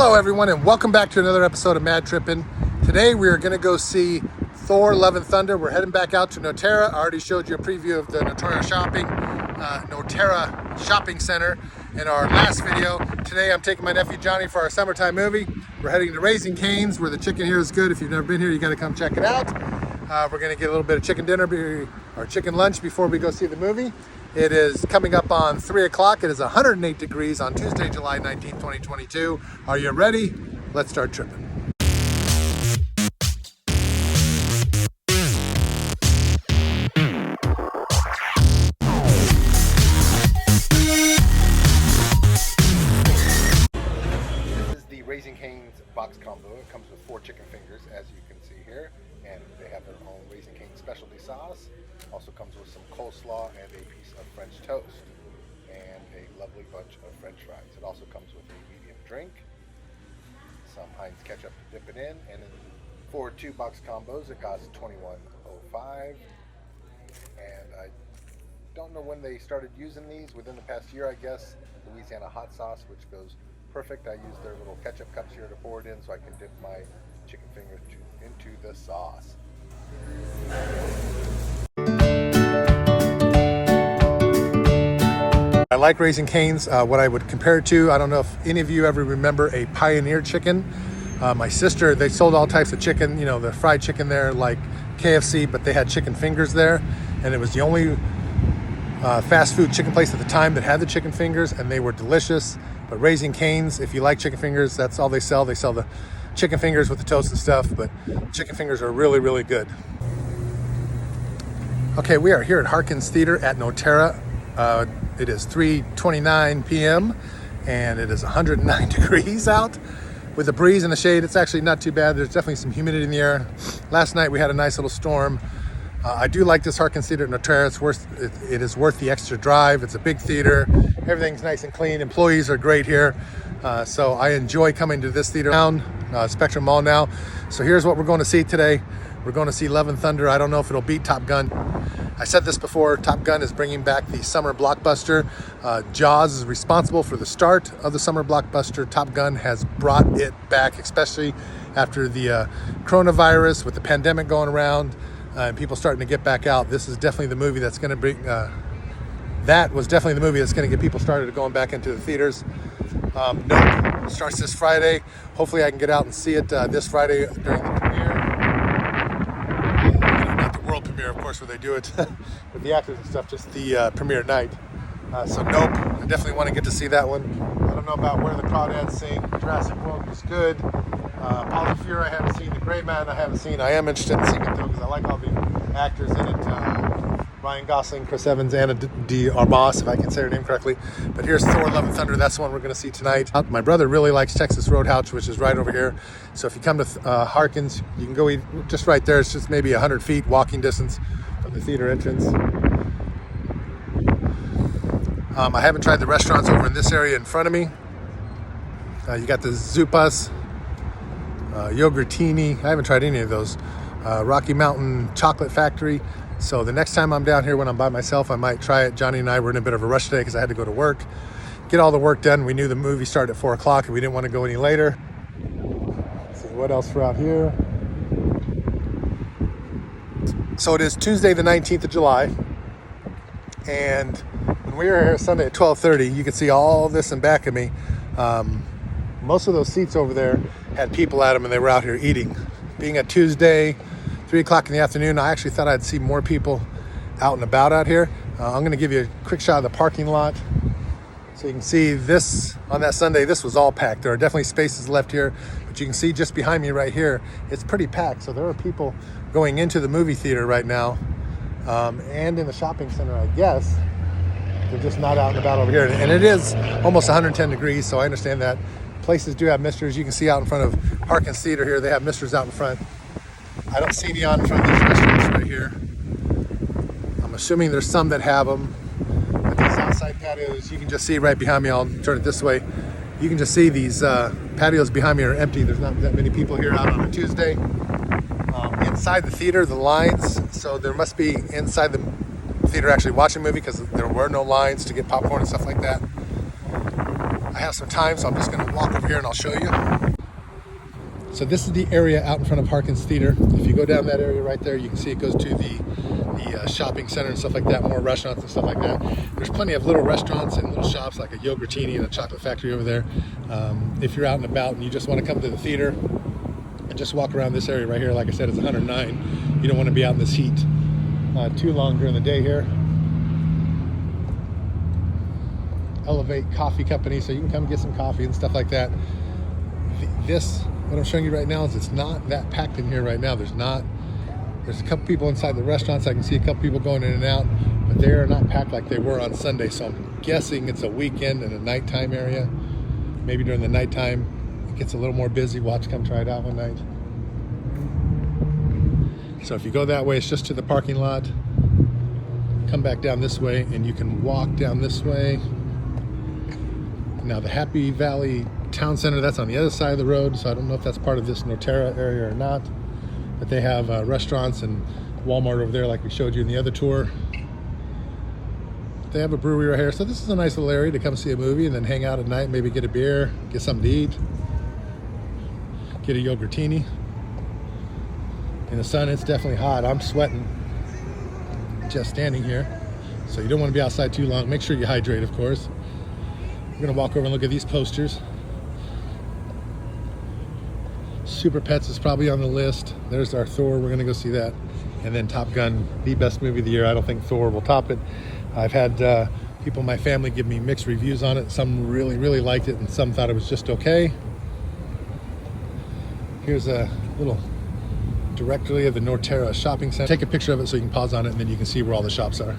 Hello everyone and welcome back to another episode of Mad Trippin. Today we are going to go see Thor Love and Thunder. We're heading back out to Notera. I already showed you a preview of the Notera Shopping Center in our last video. Today I'm taking my nephew Johnny for our summertime movie. We're heading to Raising Cains where the chicken here is good. If you've never been here, you got to come check it out. We're going to get a little bit of chicken dinner or chicken lunch before we go see the movie. It is coming up on 3 o'clock. It is 108 degrees on Tuesday, July 19th, 2022. Are you ready? Let's start tripping. This is the Raising Cains box combo. It comes with 4 chicken fingers, as you can see here, and they have their own Raising Cains specialty sauce. Also comes with some coleslaw and a piece of French toast and a lovely bunch of French fries. It also comes with a medium drink, some Heinz ketchup to dip it in, and for 2 box combos it costs $21.05. And I don't know when they started using these, within the past year I guess. Louisiana hot sauce, which goes perfect. I use their little ketchup cups here to pour it in so I can dip my chicken fingers into the sauce. I like Raising Cains. What I would compare it to, I don't know if any of you ever remember a Pioneer chicken. My sister, they sold all types of chicken, you know, the fried chicken there like KFC, but they had chicken fingers there, and it was the only fast food chicken place at the time that had the chicken fingers, and they were delicious. But Raising Cains, if you like chicken fingers, that's all they sell. They sell the chicken fingers with the toast and stuff, but chicken fingers are really, really good. Okay, we are here at Harkins Theater at Notera. It is 3:29 p.m. and it is 109 degrees out with a breeze in the shade. It's actually not too bad. There's definitely some humidity in the air. Last night we had a nice little storm. I do like this Harkins Theater at Notera. It is worth the extra drive. It's a big theater. Everything's nice and clean. Employees are great here. So I enjoy coming to this theater down Spectrum Mall now. So here's what we're going to see today. We're going to see Love and Thunder. I don't know if it'll beat Top Gun. I said this before, Top Gun is bringing back the summer blockbuster. Jaws is responsible for the start of the summer blockbuster. Top Gun has brought it back, especially after the coronavirus, with the pandemic going around and people starting to get back out. This is definitely the movie that's going to bring, that was definitely the movie that's going to get people started going back into the theaters. Nope starts this Friday. Hopefully I can get out and see it this Friday during the premiere. World premiere, of course, where they do it with the actors and stuff, just the premiere night. So nope, I definitely want to get to see that one. I don't know about Where the Crawdads Sing. Jurassic World was good. Paul Fury I haven't seen. The Gray Man I haven't seen. I am interested in seeing it though because I like all the actors in it. Ryan Gosling, Chris Evans, Anna de Armas, if I can say her name correctly. But here's Thor Love and Thunder. That's the one we're going to see tonight. My brother really likes Texas Roadhouse, which is right over here. So if you come to Harkins, you can go eat just right there. It's just maybe 100 feet walking distance from the theater entrance. I haven't tried the restaurants over in this area in front of me. You got the Zupas, Yogurtini. I haven't tried any of those. Rocky Mountain Chocolate Factory. So the next time I'm down here when I'm by myself, I might try it. Johnny and I were in a bit of a rush today because I had to go to work, get all the work done. We knew the movie started at 4 o'clock and we didn't want to go any later. Let's see what else for out here. So it is Tuesday the 19th of July. And when we were here Sunday at 12:30, you could see all this in back of me. Most of those seats over there had people at them and they were out here eating. Being a Tuesday, 3 o'clock in the afternoon, I actually thought I'd see more people out and about out here. I'm going to give you a quick shot of the parking lot. So you can see this, on that Sunday, this was all packed. There are definitely spaces left here, but you can see just behind me right here, it's pretty packed. So there are people going into the movie theater right now and in the shopping center, I guess. They're just not out and about over here. And it is almost 110 degrees, so I understand that. Places do have misters. You can see out in front of Harkins Theater here, they have misters out in front. I don't see any on in front of these restaurants right here. I'm assuming there's some that have them. But these outside patios, you can just see right behind me. I'll turn it this way. You can just see these patios behind me are empty. There's not that many people here out on a Tuesday. Inside the theater, the lines, so there must be inside the theater actually watching a movie because there were no lines to get popcorn and stuff like that. I have some time, so I'm just going to walk over here and I'll show you. So this is the area out in front of Harkins Theater. If you go down that area right there, you can see it goes to the shopping center and stuff like that, more restaurants and stuff like that. There's plenty of little restaurants and little shops like a Yogurtini and a chocolate factory over there. If you're out and about and you just want to come to the theater and just walk around this area right here, like I said, it's 109. You don't want to be out in this heat too long during the day here. Elevate Coffee Company, so you can come get some coffee and stuff like that. What I'm showing you right now is it's not that packed in here right now. There's a couple people inside the restaurants. I can see a couple people going in and out, but they are not packed like they were on Sunday. So I'm guessing it's a weekend and a nighttime area. Maybe during the nighttime it gets a little more busy. We'll have to come try it out one night. So if you go that way, it's just to the parking lot. Come back down this way and you can walk down this way. Now the Happy Valley Town Center, that's on the other side of the road, so I don't know if that's part of this Norterra area or not, but they have restaurants and Walmart over there like we showed you in the other tour. They have a brewery right here, so this is a nice little area to come see a movie and then hang out at night, maybe get a beer, get something to eat, get a Yogurtini. In the sun, it's definitely hot. I'm sweating just standing here, so you don't want to be outside too long. Make sure you hydrate, of course. We're gonna walk over and look at these posters. Super Pets is probably on the list. There's our Thor, we're gonna go see that. And then Top Gun, the best movie of the year. I don't think Thor will top it. I've had people in my family give me mixed reviews on it. Some really, really liked it and some thought it was just okay. Here's a little directory of the Norterra shopping center. Take a picture of it so you can pause on it and then you can see where all the shops are.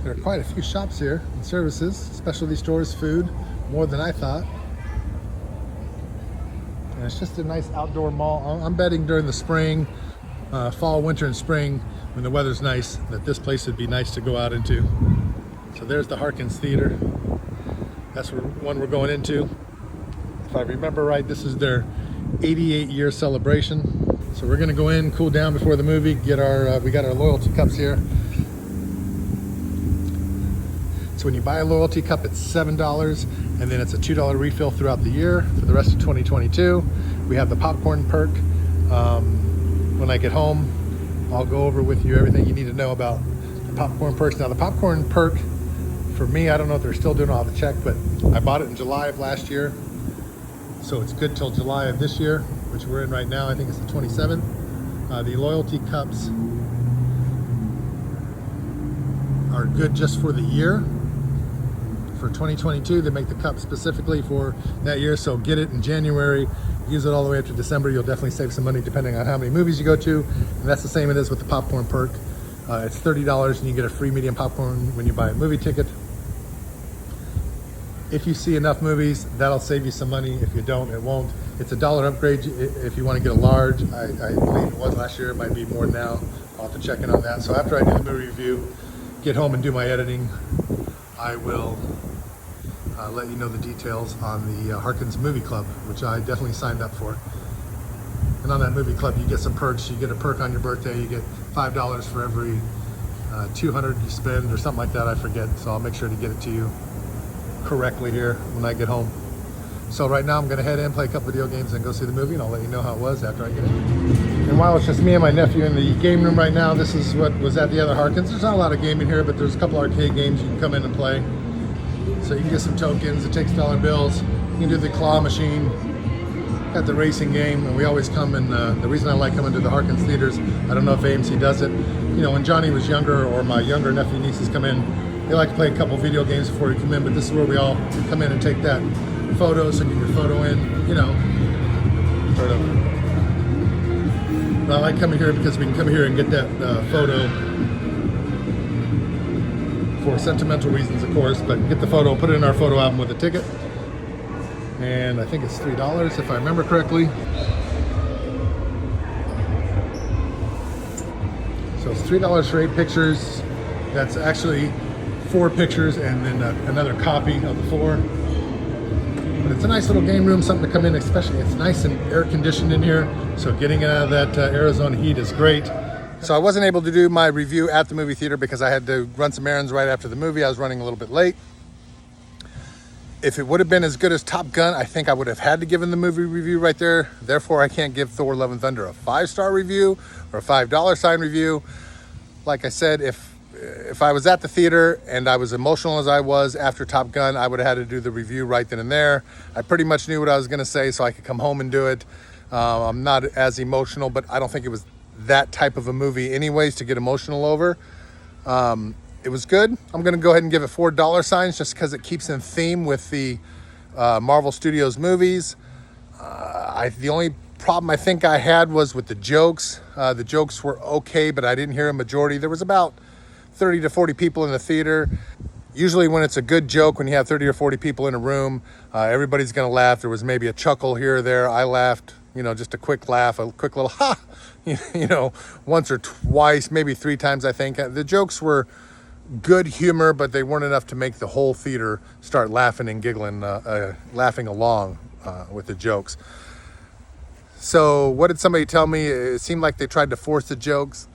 There are quite a few shops here and services, specialty stores, food, more than I thought. And it's just a nice outdoor mall. I'm betting during the spring, fall, winter, and spring, when the weather's nice, that this place would be nice to go out into. So there's the Harkins Theater. That's the one we're going into. If I remember right, this is their 88-year celebration. So we're gonna go in, cool down before the movie, get our, we got our loyalty cups here. So when you buy a loyalty cup, it's $7, and then it's a $2 refill throughout the year for the rest of 2022. We have the popcorn perk. When I get home, I'll go over with you everything you need to know about the popcorn perks. Now the popcorn perk, for me, I don't know if they're still doing it, I'll have to check, but I bought it in July of last year. So it's good till July of this year, which we're in right now. I think it's the 27th. The loyalty cups are good just for the year. For 2022, they make the cup specifically for that year, so get it in January, use it all the way up to December. You'll definitely save some money depending on how many movies you go to, and that's the same it is with the popcorn perk. It's $30 and you get a free medium popcorn when you buy a movie ticket. If you see enough movies, that'll save you some money. If you don't, it won't. It's a $1 upgrade if you want to get a large. I believe it was last year, it might be more now. I'll have to check in on that. So after I do the movie review, get home and do my editing, I will let you know the details on the Harkins Movie Club, which I definitely signed up for. And on that movie club, you get some perks. You get a perk on your birthday. You get $5 for every 200 you spend or something like that. I forget. So I'll make sure to get it to you correctly here when I get home. So right now I'm going to head in, play a couple video games, and go see the movie, and I'll let you know how it was after I get in. And while it's just me and my nephew in the game room right now, this is what was at the other Harkins. There's not a lot of gaming here, but there's a couple arcade games you can come in and play. So you can get some tokens. It takes dollar bills. You can do the claw machine. Got the racing game, and we always come in. The reason I like coming to the Harkins Theaters, I don't know if AMC does it. You know, when Johnny was younger, or my younger nephew nieces come in, they like to play a couple video games before you come in, but this is where we all come in and take that photo, so get your photo in, you know, sort of. But I like coming here because we can come here and get that photo for sentimental reasons, of course, but get the photo, put it in our photo album with a ticket. And I think it's $3 if I remember correctly. So it's $3 for 8 pictures. That's actually 4 pictures and then another copy of the 4. And it's a nice little game room, something to come in, especially it's nice and air conditioned in here. So getting out of that Arizona heat is great. So I wasn't able to do my review at the movie theater because I had to run some errands right after the movie. I was running a little bit late. If it would have been as good as Top Gun, I think I would have had to give the movie review right there. Therefore, I can't give Thor Love and Thunder a 5-star review or a $5 sign review. Like I said, if I was at the theater and I was emotional as I was after Top Gun, I would have had to do the review right then and there. I pretty much knew what I was going to say, so I could come home and do it. I'm not as emotional, but I don't think it was that type of a movie anyways to get emotional over. It was good. I'm going to go ahead and give it $4 signs just because it keeps in theme with the Marvel Studios movies. The only problem I think I had was with the jokes. The jokes were okay, but I didn't hear a majority. There was about 30 to 40 people in the theater. Usually when it's a good joke, when you have 30 or 40 people in a room, everybody's going to laugh. There was maybe a chuckle here or there. I laughed, just a quick laugh, a quick little ha, once or twice, maybe 3 times, I think. The jokes were good humor, but they weren't enough to make the whole theater start laughing and giggling, laughing along with the jokes. So what did somebody tell me? It seemed like they tried to force the jokes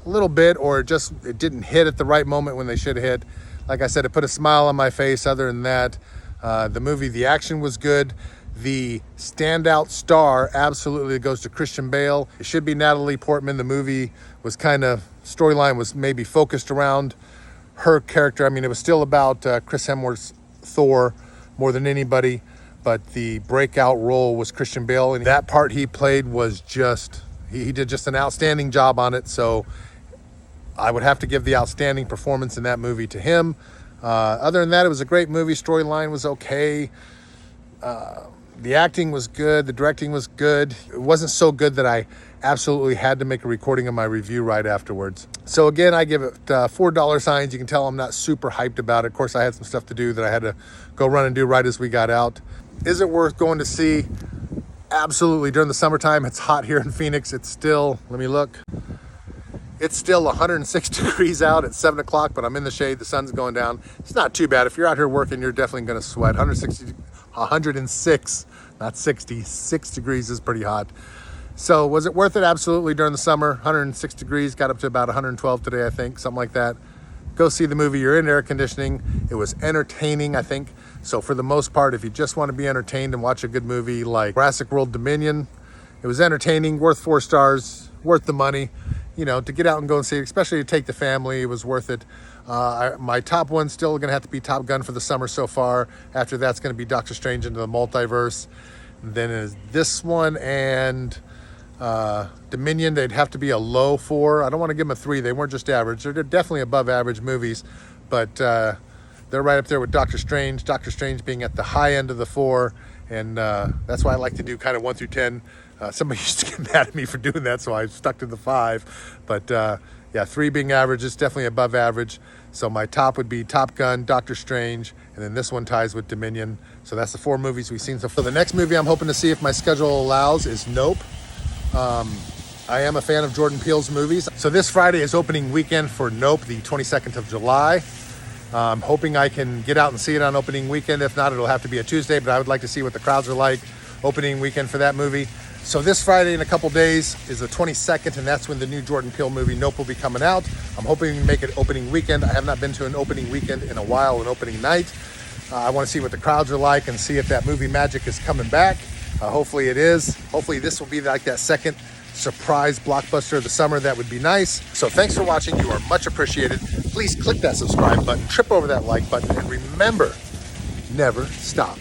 a little bit, or it didn't hit at the right moment when they should have hit. Like I said, it put a smile on my face. Other than that, the movie, the action was good. The standout star absolutely goes to Christian Bale. It should be Natalie Portman. The movie was storyline was maybe focused around her character. I mean, it was still about Chris Hemsworth's Thor more than anybody, but the breakout role was Christian Bale, and that part he played was he did just an outstanding job on it. So I would have to give the outstanding performance in that movie to him. Other than that, it was a great movie. Storyline was okay. The acting was good. The directing was good. It wasn't so good that I absolutely had to make a recording of my review right afterwards. So again, I give it $4 signs. You can tell I'm not super hyped about it. Of course, I had some stuff to do that I had to go run and do right as we got out. Is it worth going to see? Absolutely. During the summertime, it's hot here in Phoenix. It's still, let me look. It's still 106 degrees out at 7 o'clock, but I'm in the shade. The sun's going down. It's not too bad. If you're out here working, you're definitely going to sweat. 106, not 60. 6 degrees is pretty hot. So was it worth it? Absolutely. During the summer, 106 degrees, got up to about 112 today, I think, something like that. Go see the movie. You're in air conditioning. It was entertaining, I think. So for the most part, if you just want to be entertained and watch a good movie like Jurassic World Dominion, it was entertaining, worth 4 stars, worth the money. To get out and go and see it, especially to take the family, it was worth it. My top one's still going to have to be Top Gun for the summer so far. After that's going to be Doctor Strange into the Multiverse. And then is this one and Dominion. They'd have to be a low 4. I don't want to give them a 3. They weren't just average. They're definitely above average movies, but they're right up there with Doctor Strange. Doctor Strange being at the high end of the 4, and that's why I like to do kind of 1 through 10. Somebody used to get mad at me for doing that, so I stuck to the 5. But yeah, 3 being average is definitely above average. So my top would be Top Gun, Doctor Strange, and then this one ties with Dominion. So that's the 4 movies we've seen. So the next movie I'm hoping to see, if my schedule allows, is Nope. I am a fan of Jordan Peele's movies. So this Friday is opening weekend for Nope, the 22nd of July. I'm hoping I can get out and see it on opening weekend. If not, it'll have to be a Tuesday, but I would like to see what the crowds are like opening weekend for that movie. So this Friday in a couple days is the 22nd, and that's when the new Jordan Peele movie Nope will be coming out. I'm hoping to make it opening weekend. I have not been to an opening weekend in a while, an opening night. I want to see what the crowds are like and see if that movie magic is coming back. Hopefully it is. Hopefully this will be like that second surprise blockbuster of the summer. That would be nice. So thanks for watching. You are much appreciated. Please click that subscribe button, trip over that like button, and remember, never stop